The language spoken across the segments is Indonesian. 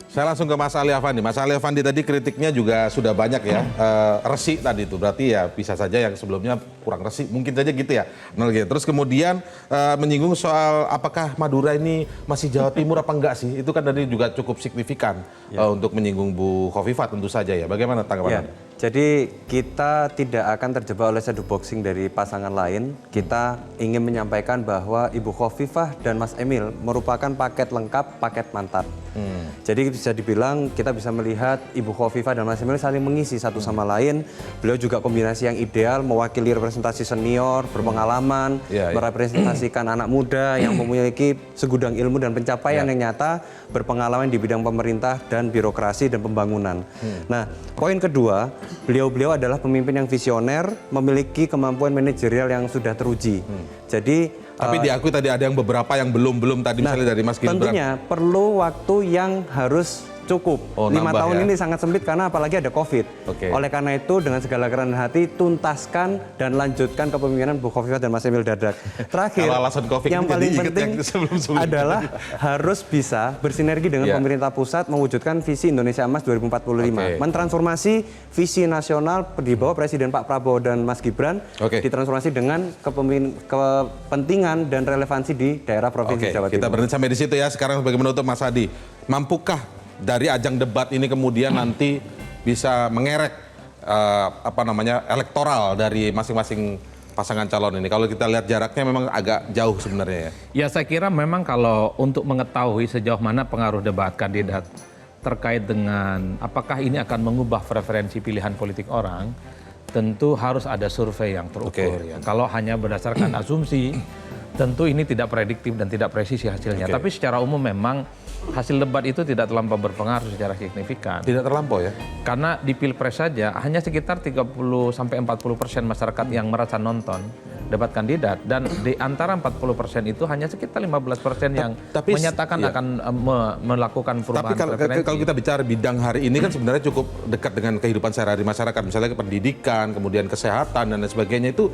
Saya langsung ke Mas Ali Afandi. Mas Ali Afandi tadi kritiknya juga sudah banyak ya, resi tadi itu. Berarti ya bisa saja yang sebelumnya kurang resi, mungkin saja gitu ya. Terus kemudian menyinggung soal apakah Madura ini masih Jawa Timur apa enggak sih? Itu kan tadi juga cukup signifikan untuk menyinggung Bu Khofifah tentu saja ya. Bagaimana tanggapan Anda? Jadi kita tidak akan terjebak oleh shadow boxing dari pasangan lain. Kita ingin menyampaikan bahwa Ibu Khofifah dan Mas Emil merupakan paket lengkap, paket mantap. Jadi bisa dibilang kita bisa melihat Ibu Khofifah dan Mas Emil saling mengisi satu sama lain. Beliau juga kombinasi yang ideal, mewakili representasi senior, berpengalaman, merepresentasikan anak muda yang memiliki segudang ilmu dan pencapaian yang nyata, berpengalaman di bidang pemerintah dan birokrasi dan pembangunan. Nah, poin kedua, beliau adalah pemimpin yang visioner, memiliki kemampuan manajerial yang sudah teruji. Jadi tapi diakui tadi ada yang beberapa yang belum tadi misalnya dari Mas Gibran. Tentunya perlu waktu yang harus cukup. 5 tahun ini sangat sempit karena apalagi ada COVID. Oleh karena itu dengan segala kerendahan hati tuntaskan dan lanjutkan kepemimpinan Bu Khofifah dan Mas Emil Dardak. Terakhir, yang paling penting adalah harus bisa bersinergi dengan pemerintah pusat mewujudkan visi Indonesia Emas 2045. Mentransformasi visi nasional di bawah Presiden Pak Prabowo dan Mas Gibran ditransformasi dengan kepentingan dan relevansi di daerah provinsi Jawa Timur. Kita berhenti sampai di situ ya. Sekarang sebagai menutup, Mas Adi, mampukah dari ajang debat ini kemudian nanti bisa mengerek elektoral dari masing-masing pasangan calon ini? Kalau kita lihat jaraknya memang agak jauh sebenarnya ya. Ya saya kira memang kalau untuk mengetahui sejauh mana pengaruh debat kandidat terkait dengan apakah ini akan mengubah preferensi pilihan politik orang, tentu harus ada survei yang terukur. Ya. Kalau hanya berdasarkan asumsi, tentu ini tidak prediktif dan tidak presisi hasilnya. Tapi secara umum memang hasil debat itu tidak terlampau berpengaruh secara signifikan. Tidak terlampau ya? Karena di Pilpres saja hanya sekitar 30-40% masyarakat yang merasa nonton debat kandidat. Dan di antara 40% itu hanya sekitar 15% yang menyatakan akan melakukan perubahan preferensi. Tapi kalau kita bicara bidang hari ini kan sebenarnya cukup dekat dengan kehidupan sehari-hari masyarakat. Misalnya pendidikan, kemudian kesehatan dan lain sebagainya itu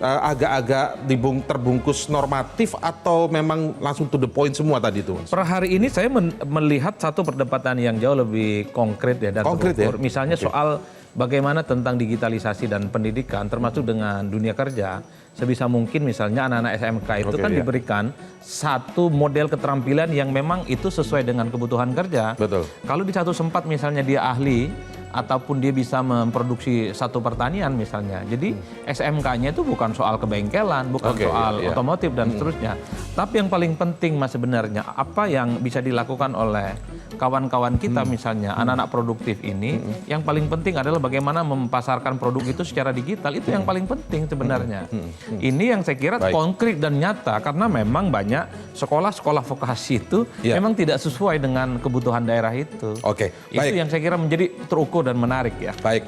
agak-agak terbungkus normatif atau memang langsung to the point semua tadi itu, Mas? Per hari ini saya melihat satu perdebatan yang jauh lebih konkret ya dan terukur. Misalnya soal bagaimana tentang digitalisasi dan pendidikan termasuk dengan dunia kerja. Sebisa mungkin misalnya anak-anak SMK itu kan diberikan satu model keterampilan yang memang itu sesuai dengan kebutuhan kerja. Betul. Kalau di satu tempat misalnya dia ahli ataupun dia bisa memproduksi satu pertanian misalnya. Jadi SMK-nya itu bukan soal kebengkelan, bukan soal otomotif dan seterusnya. Tapi yang paling penting Mas sebenarnya apa yang bisa dilakukan oleh kawan-kawan kita misalnya anak-anak produktif ini, yang paling penting adalah bagaimana mempasarkan produk itu secara digital. Itu yang paling penting sebenarnya. Ini yang saya kira konkret dan nyata karena memang banyak sekolah-sekolah vokasi itu memang tidak sesuai dengan kebutuhan daerah itu. Itu yang saya kira menjadi terukur dan menarik ya. Baik.